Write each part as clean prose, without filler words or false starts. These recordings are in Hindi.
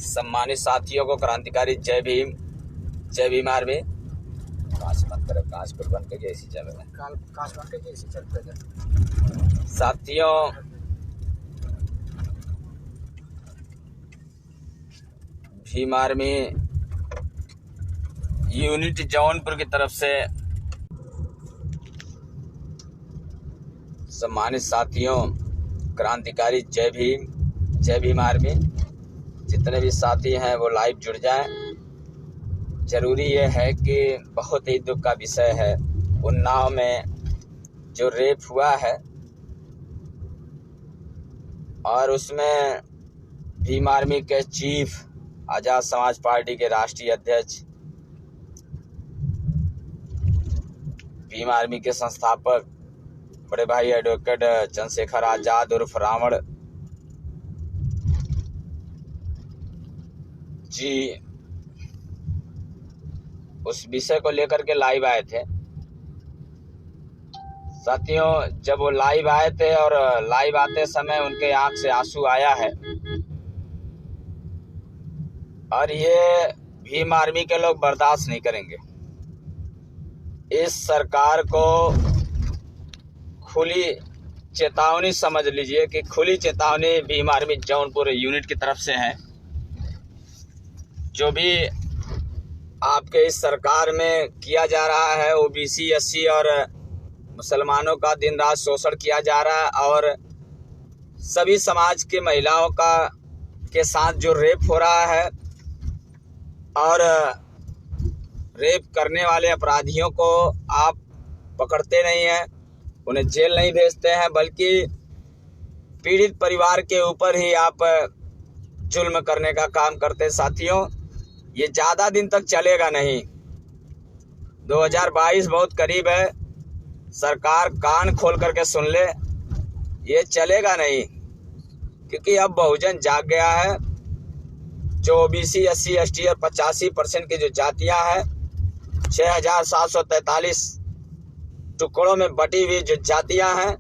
सम्मानित साथियों को क्रांतिकारी जय भीम, जय भीम आर्मी। कांच बंद करे, कांच पर बन के ऐसी चल रहा है, कांच बन के ऐसी चल रहा है। साथियों, भीम आर्मी यूनिट जौनपुर की तरफ से सम्मानित साथियों, क्रांतिकारी जय भीम, जय भीम आर्मी। जितने भी साथी हैं वो लाइव जुड़ जाएं। जरूरी ये है कि बहुत ही दुख का विषय है, उन्नाव में जो रेप हुआ है और उसमें भीम आर्मी के चीफ, आजाद समाज पार्टी के राष्ट्रीय अध्यक्ष, भीम आर्मी के संस्थापक बड़े भाई एडवोकेट चंद्रशेखर आजाद उर्फ रावण जी उस विषय को लेकर के लाइव आए थे। साथियों, जब वो लाइव आए थे और लाइव आते समय उनके आंख से आंसू आया है और ये भीम आर्मी के लोग बर्दाश्त नहीं करेंगे। इस सरकार को खुली चेतावनी समझ लीजिए कि खुली चेतावनी भीम आर्मी जौनपुर यूनिट की तरफ से है। जो भी आपके इस सरकार में किया जा रहा है, ओबीसी, एससी और मुसलमानों का दिन रात शोषण किया जा रहा है और सभी समाज के महिलाओं का के साथ जो रेप हो रहा है और रेप करने वाले अपराधियों को आप पकड़ते नहीं हैं, उन्हें जेल नहीं भेजते हैं, बल्कि पीड़ित परिवार के ऊपर ही आप जुल्म करने का काम करते हैं। साथियों, ये ज़्यादा दिन तक चलेगा नहीं। 2022 बहुत करीब है। सरकार कान खोल करके सुन ले, ये चलेगा नहीं, क्योंकि अब बहुजन जाग गया है। जो ओबीसी, एससी, एसटी और 85% की जो जातियां हैं, 6743 टुकड़ों में बटी हुई जो जातियां हैं,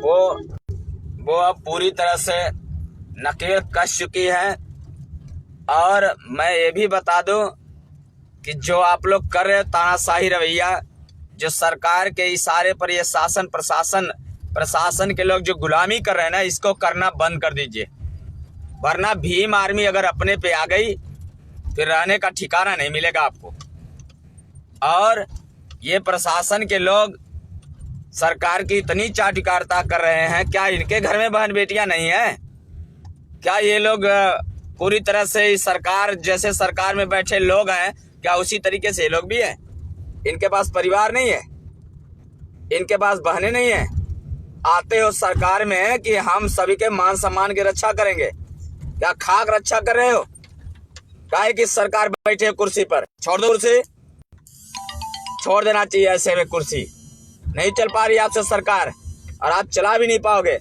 वो अब पूरी तरह से नकेल कस चुकी हैं। और मैं ये भी बता दूं कि जो आप लोग कर रहे हो तानाशाही रवैया, जो सरकार के इशारे पर ये शासन प्रशासन के लोग जो गुलामी कर रहे हैं ना, इसको करना बंद कर दीजिए, वरना भीम आर्मी अगर अपने पे आ गई फिर रहने का ठिकाना नहीं मिलेगा आपको। और ये प्रशासन के लोग सरकार की इतनी चाटुकारिता कर रहे हैं, क्या इनके घर में बहन बेटियां नहीं है? क्या ये लोग पूरी तरह से इस सरकार जैसे सरकार में बैठे लोग हैं, क्या उसी तरीके से ये लोग भी हैं? इनके पास परिवार नहीं है, इनके पास बहनें नहीं है। आते हो सरकार में कि हम सभी के मान सम्मान की रक्षा करेंगे, क्या खाक रक्षा कर रहे हो? काहे कि सरकार बैठे हो कुर्सी पर? छोड़ दो कुर्सी, छोड़ देना चाहिए। ऐसे में कुर्सी नहीं चल पा रही आपसे सरकार, और आप चला भी नहीं पाओगे।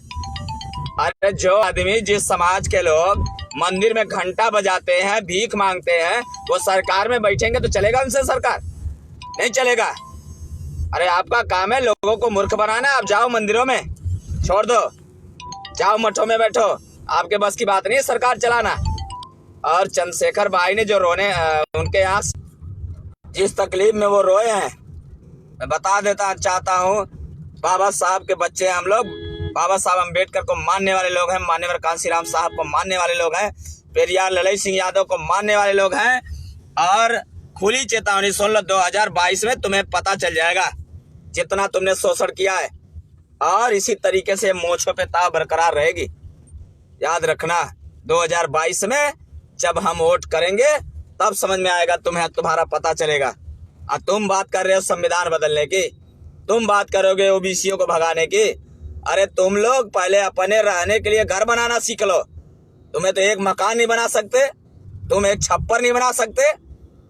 अरे जो आदमी, जिस समाज के लोग मंदिर में घंटा बजाते हैं, भीख मांगते हैं, वो सरकार में बैठेंगे तो चलेगा उनसे सरकार? नहीं चलेगा। अरे आपका काम है लोगों को मूर्ख बनाना। आप जाओ मंदिरों में, छोड़ दो, जाओ मठों में बैठो, आपके बस की बात नहीं है सरकार चलाना। और चंद्रशेखर भाई ने जो रोने, उनके यहाँ जिस तकलीफ में वो रोए हैं, मैं बता देता चाहता हूँ। बाबा साहब के बच्चे हम लोग, बाबा साहब अम्बेडकर को मानने वाले लोग हैं, मान्यवर कांशीराम साहब को मानने वाले लोग हैं, पेरियार ललई सिंह यादव को मानने वाले लोग हैं। और खुली चेतावनी सुन लो, 2022 में तुम्हें पता चल जाएगा जितना तुमने शोषण किया है, और इसी तरीके से मोछों पे ताव बरकरार रहेगी। याद रखना, 2022 में जब हम वोट करेंगे तब समझ में आएगा तुम्हें, तुम्हारा पता चलेगा। और तुम बात कर रहे हो संविधान बदलने की, तुम बात करोगे ओबीसीओ को भगाने की। अरे तुम लोग पहले अपने रहने के लिए घर बनाना सीख लो। तुम्हें तो एक मकान नहीं बना सकते, तुम एक छप्पर नहीं बना सकते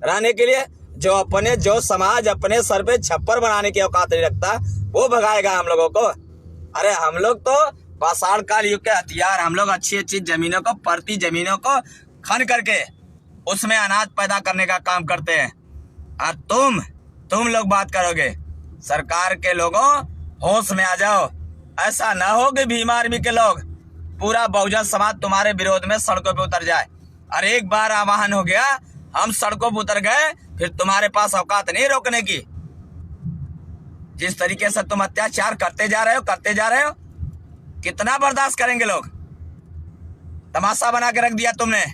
रहने के लिए। जो समाज अपने सर पे छप्पर बनाने की औकात नहीं रखता, वो भगाएगा हम लोगों को। अरे हम लोग तो पाषाण काल युग के हथियार, हम लोग अच्छी अच्छी जमीनों को, परती जमीनों को खन करके उसमें अनाज पैदा करने का काम करते हैं। और तुम लोग बात करोगे। सरकार के लोगों, होश में आ जाओ। ऐसा ना हो कि भीम आर्मी के लोग, पूरा बहुजन समाज तुम्हारे विरोध में सड़कों पे उतर जाए। और एक बार आह्वान हो गया, हम सड़कों पे उतर गए, फिर तुम्हारे पास औकात नहीं रोकने की। जिस तरीके से तुम अत्याचार करते जा रहे हो, कितना बर्दाश्त करेंगे लोग। तमाशा बना के रख दिया तुमने।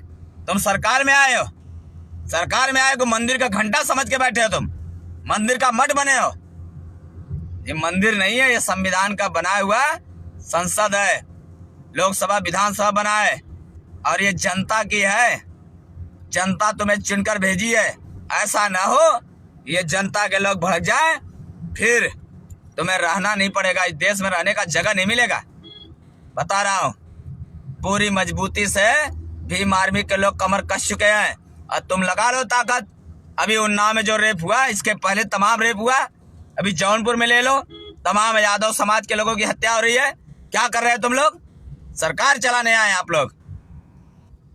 तुम सरकार में आए हो, मंदिर का घंटा समझ के बैठे हो। तुम मंदिर का मठ बने हो। ये मंदिर नहीं है, ये संविधान का बनाया हुआ संसद है, लोकसभा विधानसभा बना है, और ये जनता की है। जनता तुम्हें चुनकर भेजी है। ऐसा ना हो ये जनता के लोग भड़क जाए, फिर तुम्हें रहना नहीं पड़ेगा, इस देश में रहने का जगह नहीं मिलेगा। बता रहा हूं, पूरी मजबूती से भीम आर्मी के लोग कमर कस चुके हैं। और तुम लगा लो ताकत। अभी उन्नाव में जो रेप हुआ, इसके पहले तमाम रेप हुआ। अभी जौनपुर में ले लो, तमाम यादव समाज के लोगों की हत्या हो रही है। क्या कर रहे हो तुम लोग? सरकार चलाने आए आप लोग।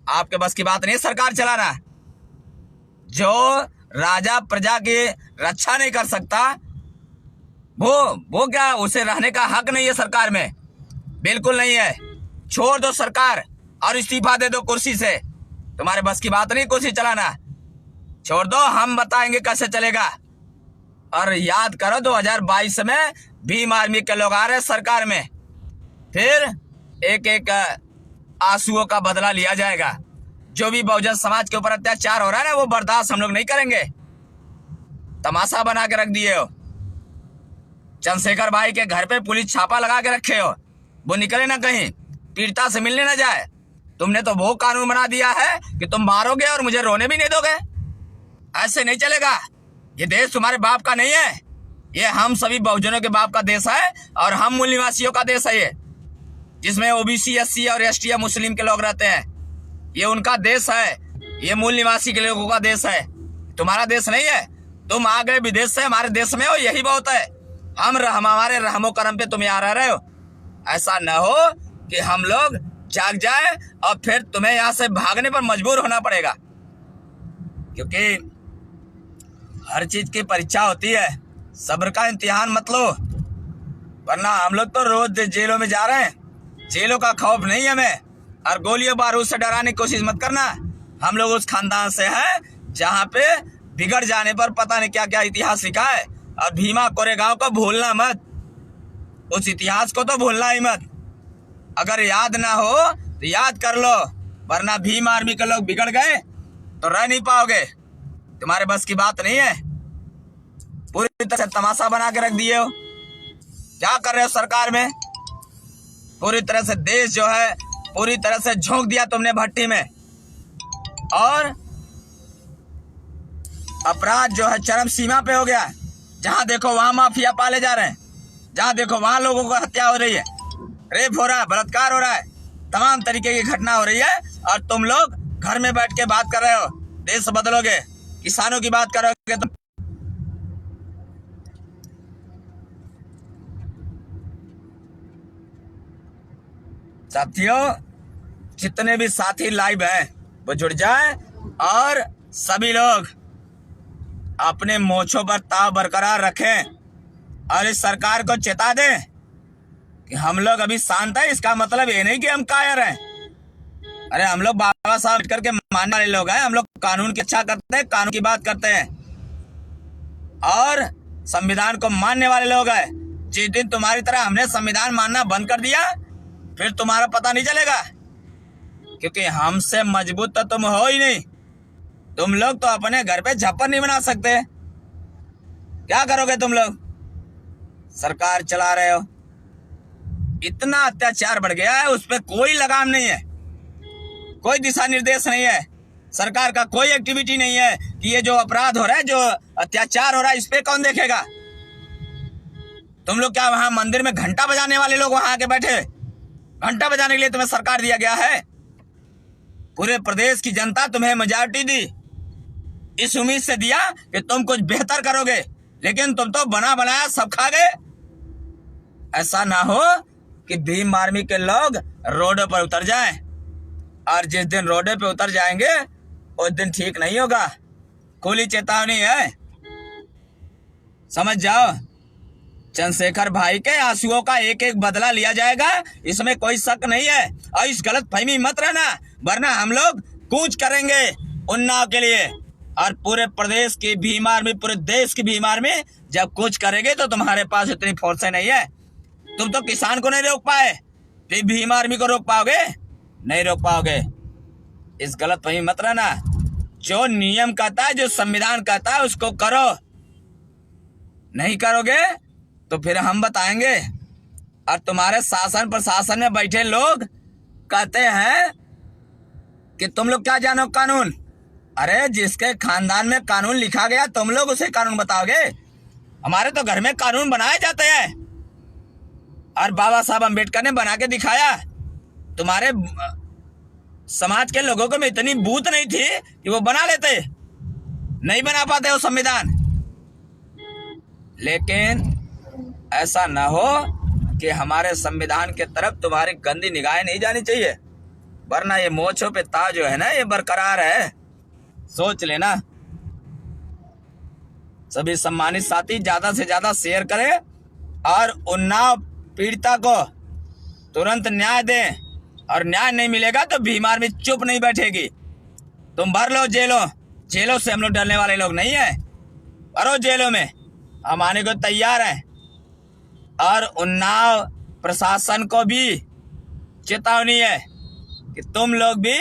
आपके बस की बात नहीं है सरकार चलाना। जो राजा प्रजा की रक्षा नहीं कर सकता, वो क्या, उसे रहने का हक नहीं है सरकार में? बिल्कुल नहीं है। छोड़ दो सरकार और इस्तीफा दे दो कुर्सी से। तुम्हारे बस की बात नहीं कुर्सी चलाना। छोड़ दो, हम बताएंगे कैसे चलेगा। और याद करो 2022 में भीम आर्मी के लोग आ रहे हैं सरकार में, फिर एक एक आंसुओं का बदला लिया जाएगा। जो भी बहुजन समाज के ऊपर अत्याचार हो रहा है ना, वो बर्दाश्त हम लोग नहीं करेंगे। तमाशा बना के रख दिए हो। चंद्रशेखर भाई के घर पे पुलिस छापा लगा के रखे हो, वो निकले ना कहीं, पीड़िता से मिलने ना जाए। तुमने तो वो कानून बना दिया है कि तुम मारोगे और मुझे रोने भी नहीं दोगे। ऐसे नहीं चलेगा। ये देश तुम्हारे बाप का नहीं है, ये हम सभी बहुजनों के बाप का देश है, और हम मूल निवासियों का देश है ये, जिसमें ओबीसी, एससी और एसटी मुस्लिम के लोग रहते हैं। ये उनका देश है, ये मूल निवासी के लोगों का देश है, तुम्हारा देश नहीं है। तुम आ गए विदेश से, हमारे देश में हो, यही बहुत है। हम हमारे रहमो करम पे तुम यहाँ रह रहे हो। ऐसा न हो कि हम लोग जाग जाए और फिर तुम्हें यहाँ से भागने पर मजबूर होना पड़ेगा। क्योंकि हर चीज की परीक्षा होती है, सब्र का इम्तिहान मत लो, वरना हम लोग तो रोज जेलों में जा रहे हैं। जेलों का खौफ नहीं हमें, और गोलियों बारूद से डराने की कोशिश मत करना। हम लोग उस खानदान से हैं जहाँ पे बिगड़ जाने पर पता नहीं क्या क्या इतिहास लिखा है। और भीमा कोरेगांव को भूलना मत, उस इतिहास को तो भूलना ही मत। अगर याद ना हो तो याद कर लो, वरना भीम आर्मी के लोग बिगड़ गए तो रह नहीं पाओगे। तुम्हारे बस की बात नहीं है। पूरी तरह से तमाशा बना के रख दिए हो। क्या कर रहे हो सरकार में? पूरी तरह से देश जो है पूरी तरह से झोंक दिया तुमने भट्टी में, और अपराध जो है चरम सीमा पे हो गया। जहां देखो वहां माफिया पाले जा रहे हैं, जहां देखो वहां लोगों को हत्या हो रही है, रेप हो रहा है, बलात्कार हो रहा है, तमाम तरीके की घटना हो रही है। और तुम लोग घर में बैठ के बात कर रहे हो देश बदलोगे, किसानों की बात करोगे तुम। साथियों, जितने भी साथी लाइव हैं वो जुड़ जाए, और सभी लोग अपने मोछों पर ताव बरकरार रखें, और इस सरकार को चेता दें कि हम लोग अभी शांत है। इसका मतलब ये नहीं कि हम कायर हैं। अरे हम लोग बाबा साहब अम्बेडकर के मानने वाले लोग हैं। हम लोग कानून की इच्छा करते हैं, कानून की बात करते हैं, और संविधान को मानने वाले लोग हैं। जिस दिन तुम्हारी तरह हमने संविधान मानना बंद कर दिया, फिर तुम्हारा पता नहीं चलेगा, क्योंकि हमसे मजबूत तो तुम हो ही नहीं। तुम लोग तो अपने घर पे झप्पर नहीं बना सकते। क्या करोगे तुम लोग? सरकार चला रहे हो, इतना अत्याचार बढ़ गया है, उस पर कोई लगाम नहीं है, कोई दिशा निर्देश नहीं है, सरकार का कोई एक्टिविटी नहीं है कि ये जो अपराध हो रहा है, जो अत्याचार हो रहा है, इस पे कौन देखेगा? तुम लोग क्या वहां मंदिर में घंटा बजाने वाले लोग वहां आके बैठे? घंटा बजाने के लिए तुम्हें सरकार दिया गया है? पूरे प्रदेश की जनता तुम्हें मेजॉरिटी दी, इस उम्मीद से दिया कि तुम कुछ बेहतर करोगे, लेकिन तुम तो बना बनाया सब खा गए। ऐसा ना हो कि भीम आर्मी के लोग रोडों पर उतर जाएं, और जिस दिन रोडों पे उतर जाएंगे उस दिन ठीक नहीं होगा। खुली चेतावनी है। समझ जाओ, चंद्रशेखर भाई के आंसुओं का एक एक बदला लिया जाएगा, इसमें कोई शक नहीं है। और इस गलत फहमी मत रहना, वरना हम लोग कूच करेंगे उन्नाव के लिए। और पूरे प्रदेश की भीम आर्मी, पूरे देश की भीम आर्मी जब कूच करेंगे तो तुम्हारे पास इतनी फोर्स नहीं है। तुम तो किसान को नहीं रोक पाए, तो भीम आर्मी को रोक पाओगे? नहीं रोक पाओगे। इस गलत फहमी मत रहना। जो नियम कहता है, जो संविधान कहता है, उसको करो। नहीं करोगे तो फिर हम बताएंगे। और तुम्हारे शासन प्रशासन में बैठे लोग कहते हैं कि तुम लोग क्या जानो कानून। अरे जिसके खानदान में कानून लिखा गया तुम लोग उसे कानून बताओगे? हमारे तो घर में कानून बनाए जाते हैं, और बाबा साहब अम्बेडकर ने बना के दिखाया। तुम्हारे समाज के लोगों को में इतनी बूत नहीं थी कि वो बना लेते, नहीं बना पाते वो संविधान। लेकिन ऐसा ना हो कि हमारे संविधान के तरफ तुम्हारी गंदी निगाहें नहीं जानी चाहिए, वरना ये मोछों पे ताज जो है ना, ये बरकरार है। सोच लेना। सभी सम्मानित साथी ज्यादा से ज्यादा शेयर करें और उन्नाव पीड़िता को तुरंत न्याय दें। और न्याय नहीं मिलेगा तो भीम आर्मी चुप नहीं बैठेगी। तुम भर लो जेलों से हम लोग डरने वाले लोग नहीं है। भरो जेलों में, हम आने को तैयार हैं। और उन्नाव प्रशासन को भी चेतावनी है कि तुम लोग भी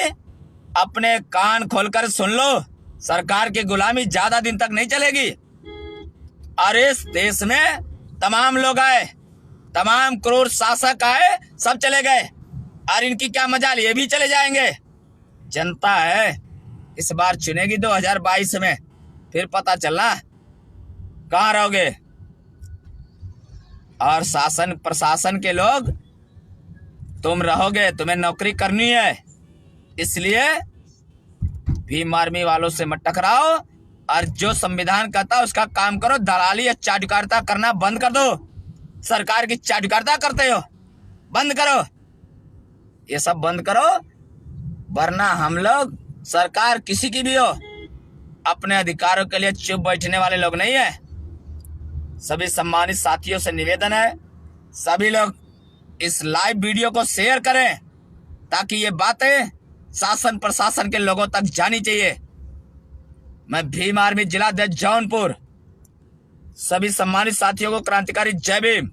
अपने कान खोलकर सुन लो, सरकार की गुलामी ज्यादा दिन तक नहीं चलेगी। और इस देश में तमाम लोग आए, तमाम क्रूर शासक आए, सब चले गए, और इनकी क्या मजाल, ये भी चले जाएंगे। जनता है इस बार चुनेगी 2022 में, फिर पता चलना कहाँ रहोगे। और शासन प्रशासन के लोग तुम रहोगे, तुम्हें नौकरी करनी है, इसलिए भीम आर्मी वालों से मत टकराओ। और जो संविधान कहता है उसका काम करो। दलाली या चाटुकारिता करना बंद कर दो। सरकार की चाटुकारिता करते हो, बंद करो, ये सब बंद करो, वरना हम लोग, सरकार किसी की भी हो, अपने अधिकारों के लिए चुप बैठने वाले लोग नहीं है। सभी सम्मानित साथियों से निवेदन है, सभी लोग इस लाइव वीडियो को शेयर करें ताकि ये बातें शासन प्रशासन के लोगों तक जानी चाहिए। मैं भीम आर्मी जिला अध्यक्ष जौनपुर सभी सम्मानित साथियों को क्रांतिकारी जय भीम।